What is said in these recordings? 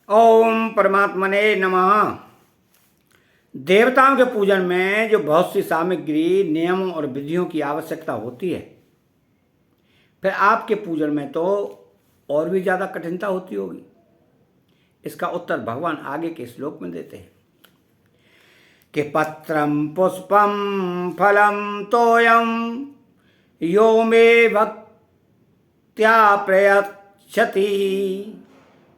ओम परमात्मने नमः। देवताओं के पूजन में जो बहुत सी सामग्री, नियमों और विधियों की आवश्यकता होती है, फिर आपके पूजन में तो और भी ज़्यादा कठिनता होती होगी। इसका उत्तर भगवान आगे के श्लोक में देते हैं कि पत्रम पुष्पम फलम तोयम यो मे भक्त्या प्रयच्छति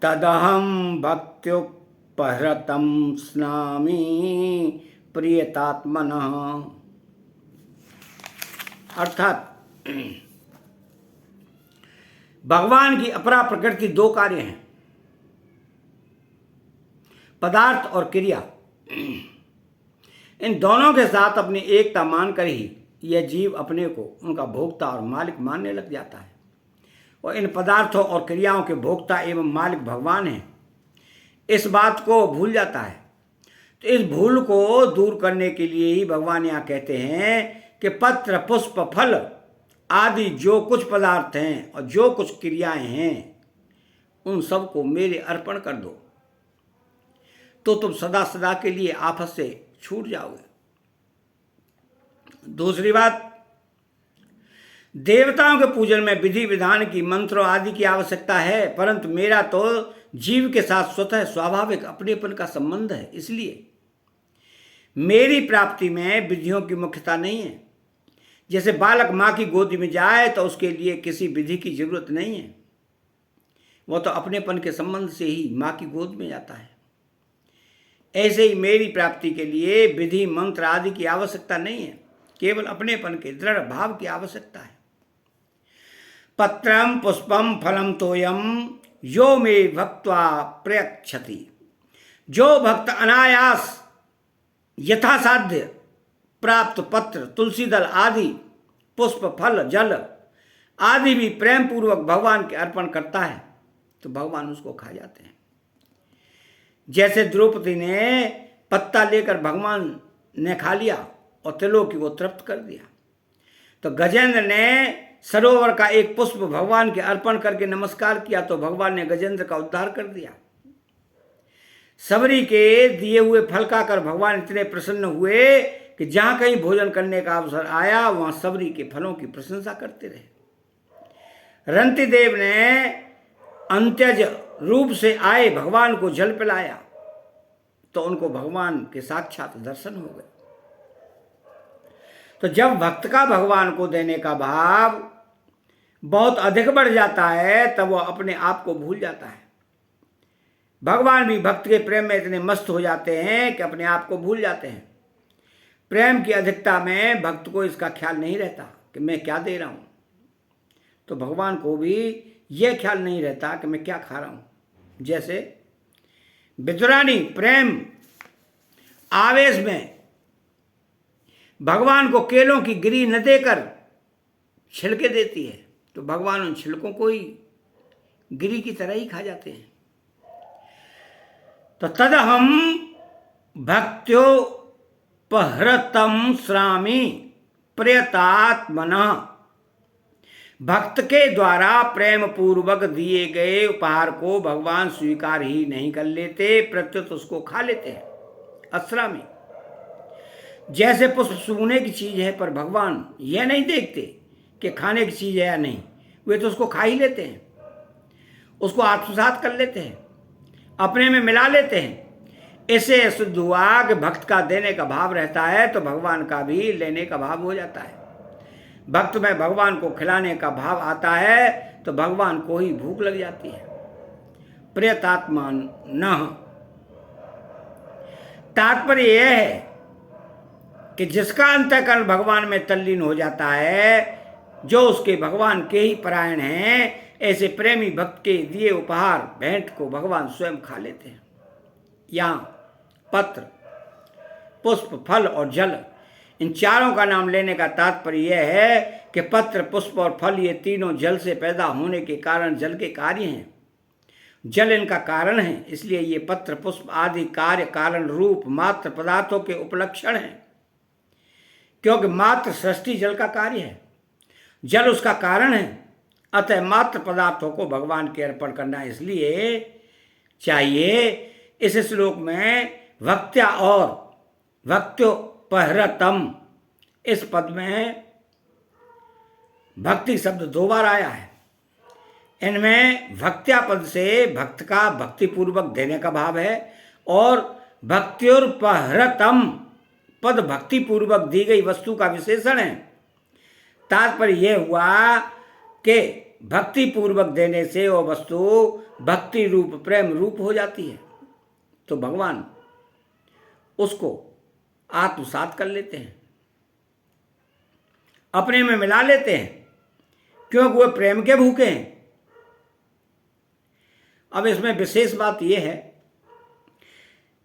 तदहम भक्त्युपहृतं स्नामि प्रियतात्मनः। अर्थात भगवान की अपरा प्रकृति दो कार्य हैं, पदार्थ और क्रिया। इन दोनों के साथ अपनी एकता मानकर ही यह जीव अपने को उनका भोक्ता और मालिक मानने लग जाता है, और इन पदार्थों और क्रियाओं के भोक्ता एवं मालिक भगवान हैं, इस बात को भूल जाता है। तो इस भूल को दूर करने के लिए ही भगवान यहाँ कहते हैं कि पत्र, पुष्प, फल आदि जो कुछ पदार्थ हैं और जो कुछ क्रियाएं हैं, उन सबको मेरे अर्पण कर दो, तो तुम सदा सदा के लिए आफत से छूट जाओगे। दूसरी बात, देवताओं के पूजन में विधि विधान की, मंत्रों आदि की आवश्यकता है, परंतु मेरा तो जीव के साथ स्वतः स्वाभाविक अपनेपन का संबंध है, इसलिए मेरी प्राप्ति में विधियों की मुख्यता नहीं है। जैसे बालक माँ की गोदी में जाए तो उसके लिए किसी विधि की जरूरत नहीं है, वो तो अपनेपन के संबंध से ही माँ की गोद में जाता है। ऐसे ही मेरी प्राप्ति के लिए विधि, मंत्र आदि की आवश्यकता नहीं है, केवल अपनेपन के दृढ़ भाव की आवश्यकता है। पत्रम पुष्पम फलम तोयम यो मे भक्त्वा प्रयच्छति। जो भक्त अनायास यथासाध्य प्राप्त पत्र, तुलसी दल आदि, पुष्प, फल, जल आदि भी प्रेम पूर्वक भगवान के अर्पण करता है, तो भगवान उसको खा जाते हैं। जैसे द्रौपदी ने पत्ता लेकर भगवान ने खा लिया और त्रिलोकी को तृप्त कर दिया, तो गजेंद्र ने सरोवर का एक पुष्प भगवान के अर्पण करके नमस्कार किया, तो भगवान ने गजेंद्र का उद्धार कर दिया। सबरी के दिए हुए फल खाकर भगवान इतने प्रसन्न हुए कि जहां कहीं भोजन करने का अवसर आया वहां सबरी के फलों की प्रशंसा करते रहे। रंतिदेव ने अंत्यज रूप से आए भगवान को जल पिलाया, तो उनको भगवान के साक्षात दर्शन हो गए। तो जब भक्त का भगवान को देने का भाव बहुत अधिक बढ़ जाता है, तब वह अपने आप को भूल जाता है। भगवान भी भक्त के प्रेम में इतने मस्त हो जाते हैं कि अपने आप को भूल जाते हैं। प्रेम की अधिकता में भक्त को इसका ख्याल नहीं रहता कि मैं क्या दे रहा हूँ, तो भगवान को भी यह ख्याल नहीं रहता कि मैं क्या खा रहा हूँ। जैसे विदुरानी प्रेम आवेश में भगवान को केलों की गिरी न देकर छिलके देती है, तो भगवान उन छिलकों को ही गिरी की तरह ही खा जाते हैं। तो तदहम भक्त्योपहृतं स्नामि प्रियतात्मनः। भक्त के द्वारा प्रेम पूर्वक दिए गए उपहार को भगवान स्वीकार ही नहीं कर लेते, प्रत्युत उसको खा लेते हैं। अस्रामी, जैसे पुष्प सूंघने की चीज है, पर भगवान यह नहीं देखते कि खाने की चीज है या नहीं, वे तो उसको खा ही लेते हैं, उसको आत्मसात कर लेते हैं, अपने में मिला लेते हैं। इससे सिद्ध हुआ कि भक्त का देने का भाव रहता है तो भगवान का भी लेने का भाव हो जाता है। भक्त में भगवान को खिलाने का भाव आता है तो भगवान को ही भूख लग जाती है। प्रियतात्मा न, तात्पर्य यह है कि जिसका अंतःकरण भगवान में तल्लीन हो जाता है, जो उसके भगवान के ही परायण हैं, ऐसे प्रेमी भक्त के दिए उपहार भेंट को भगवान स्वयं खा लेते हैं। यहाँ पत्र, पुष्प, फल और जल, इन चारों का नाम लेने का तात्पर्य यह है कि पत्र, पुष्प और फल ये तीनों जल से पैदा होने के कारण जल के कार्य हैं। जल इनका कारण है, इसलिए ये पत्र, पुष्प आदि कार्य कारण रूप मात्र पदार्थों के उपलक्षण हैं। क्योंकि मात्र सृष्टि जल का कार्य है, जल उसका कारण है, अतः मात्र पदार्थों को भगवान के अर्पण करना इसलिए चाहिए। इस श्लोक में भक्त्या और भक्त्योपहृतम इस पद में भक्ति शब्द 2 बार आया है। इनमें भक्त्या पद से भक्त का भक्तिपूर्वक देने का भाव है और भक्त्योपहृतम पद भक्तिपूर्वक दी गई वस्तु का विशेषण है। तात्पर्य यह हुआ कि भक्तिपूर्वक देने से वह वस्तु भक्ति रूप प्रेम रूप हो जाती है, तो भगवान उसको आत्मसात कर लेते हैं, अपने में मिला लेते हैं, क्योंकि वह प्रेम के भूखे हैं। अब इसमें विशेष बात यह है,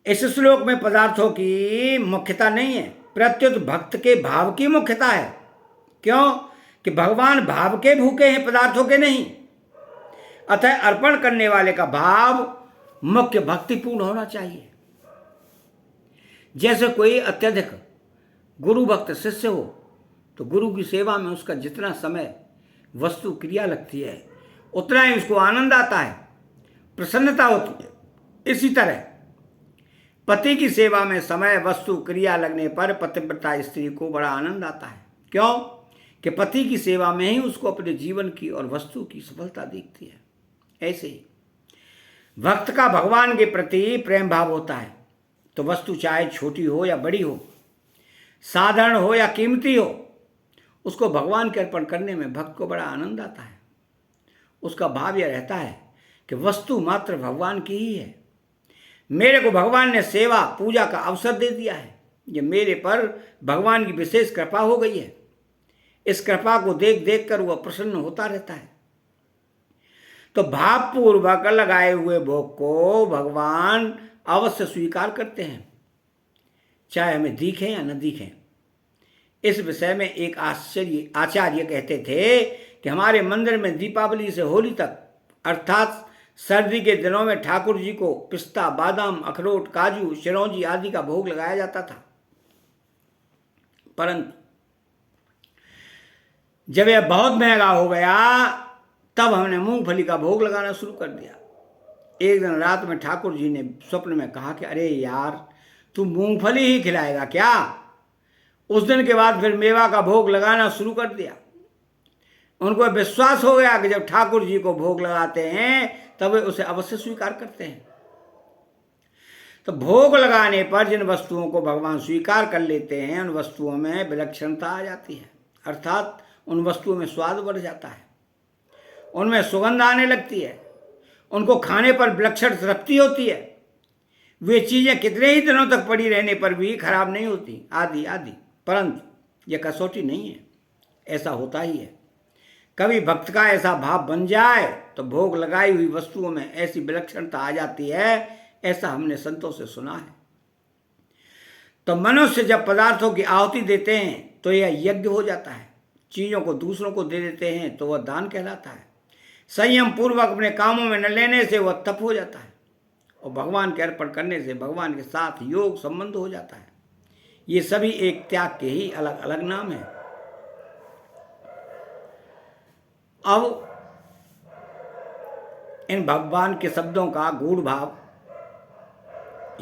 इस श्लोक में पदार्थों की मुख्यता नहीं है, प्रत्युत भक्त के भाव की मुख्यता है। क्यों? कि भगवान भाव के भूखे हैं, पदार्थों के नहीं। अतः अर्पण करने वाले का भाव मुख्य भक्तिपूर्ण होना चाहिए। जैसे कोई अत्यधिक गुरु भक्त शिष्य हो तो गुरु की सेवा में उसका जितना समय वस्तु क्रिया लगती है उतना ही उसको आनंद आता है, प्रसन्नता होती है। इसी तरह पति की सेवा में समय वस्तु क्रिया लगने पर पतिव्रता स्त्री को बड़ा आनंद आता है। क्यों? कि पति की सेवा में ही उसको अपने जीवन की और वस्तु की सफलता दिखती है। ऐसे ही भक्त का भगवान के प्रति प्रेम भाव होता है तो वस्तु चाहे छोटी हो या बड़ी हो, साधारण हो या कीमती हो, उसको भगवान के अर्पण करने में भक्त को बड़ा आनंद आता है। उसका भाव यह रहता है कि वस्तु मात्र भगवान की ही है, मेरे को भगवान ने सेवा पूजा का अवसर दे दिया है, ये मेरे पर भगवान की विशेष कृपा हो गई है। इस कृपा को देख देख कर वह प्रसन्न होता रहता है। तो भावपूर्वक लगाए हुए भोग को भगवान अवश्य स्वीकार करते हैं, चाहे हमें दिखें या न दिखें। इस विषय में एक आचार्य कहते थे कि हमारे मंदिर में दीपावली से होली तक अर्थात सर्दी के दिनों में ठाकुर जी को पिस्ता, बादाम, अखरोट, काजू, चिरौंजी आदि का भोग लगाया जाता था, परंतु जब यह बहुत महंगा हो गया तब हमने मूंगफली का भोग लगाना शुरू कर दिया। एक दिन रात में ठाकुर जी ने स्वप्न में कहा कि अरे यार, तू मूंगफली ही खिलाएगा क्या? उस दिन के बाद फिर मेवा का भोग लगाना शुरू कर दिया। उनको विश्वास हो गया कि जब ठाकुर जी को भोग लगाते हैं तब वे उसे अवश्य स्वीकार करते हैं। तो भोग लगाने पर जिन वस्तुओं को भगवान स्वीकार कर लेते हैं उन वस्तुओं में विलक्षणता आ जाती है, अर्थात उन वस्तुओं में स्वाद बढ़ जाता है, उनमें सुगंध आने लगती है, उनको खाने पर विलक्षण तृप्ति होती है, वे चीज़ें कितने ही दिनों तक पड़ी रहने पर भी खराब नहीं होती, आदि आदि। परंतु यह कसौटी नहीं है, ऐसा होता ही है। कभी भक्त का ऐसा भाव बन जाए तो भोग लगाई हुई वस्तुओं में ऐसी विलक्षणता आ जाती है, ऐसा हमने संतों से सुना है। तो मनुष्य जब पदार्थों की आहुति देते हैं तो यह यज्ञ हो जाता है, चीज़ों को दूसरों को दे देते हैं तो वह दान कहलाता है, संयम पूर्वक अपने कामों में न लेने से वह तप हो जाता है, और भगवान के अर्पण करने से भगवान के साथ योग संबंध हो जाता है। ये सभी एक त्याग के ही अलग अलग नाम हैं। अब इन भगवान के शब्दों का गूढ़ भाव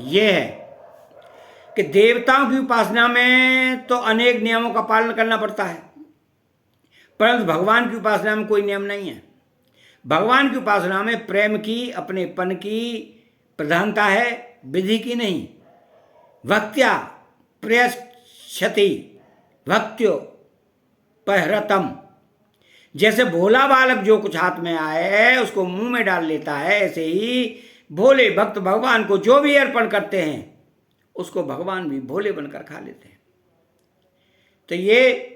ये है कि देवताओं की उपासना में तो अनेक नियमों का पालन करना पड़ता है, परंतु भगवान की उपासना में कोई नियम नहीं है। भगवान की उपासना में प्रेम की, अपनेपन की प्रधानता है, विधि की नहीं। भक्त्या प्रयच्छति भक्त्यो पहरतम, जैसे भोला बालक जो कुछ हाथ में आए उसको मुंह में डाल लेता है, ऐसे ही भोले भक्त भगवान को जो भी अर्पण करते हैं उसको भगवान भी भोले बनकर खा लेते हैं। तो ये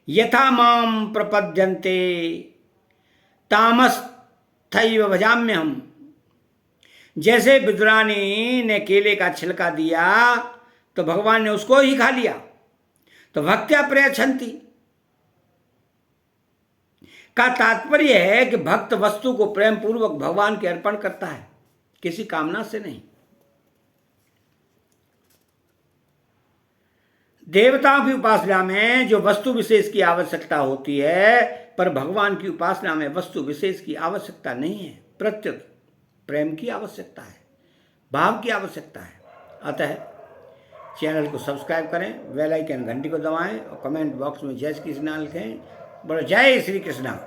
यथा माम प्रपद्यन्ते तामस्थैव भजाम्यहम्, जैसे विदुरानी ने केले का छिलका दिया तो भगवान ने उसको ही खा लिया। तो भक्त्या प्रयच्छन्ति का तात्पर्य है कि भक्त वस्तु को प्रेम पूर्वक भगवान के अर्पण करता है, किसी कामना से नहीं। देवताओं की उपासना में जो वस्तु विशेष की आवश्यकता होती है, पर भगवान की उपासना में वस्तु विशेष की आवश्यकता नहीं है, प्रत्युत प्रेम की आवश्यकता है। भाव की आवश्यकता है। अतः चैनल को सब्सक्राइब करें, बेल आइकन घंटी को दबाएं और कमेंट बॉक्स में जय श्री कृष्णा लिखें। बोलो जय श्री कृष्णा।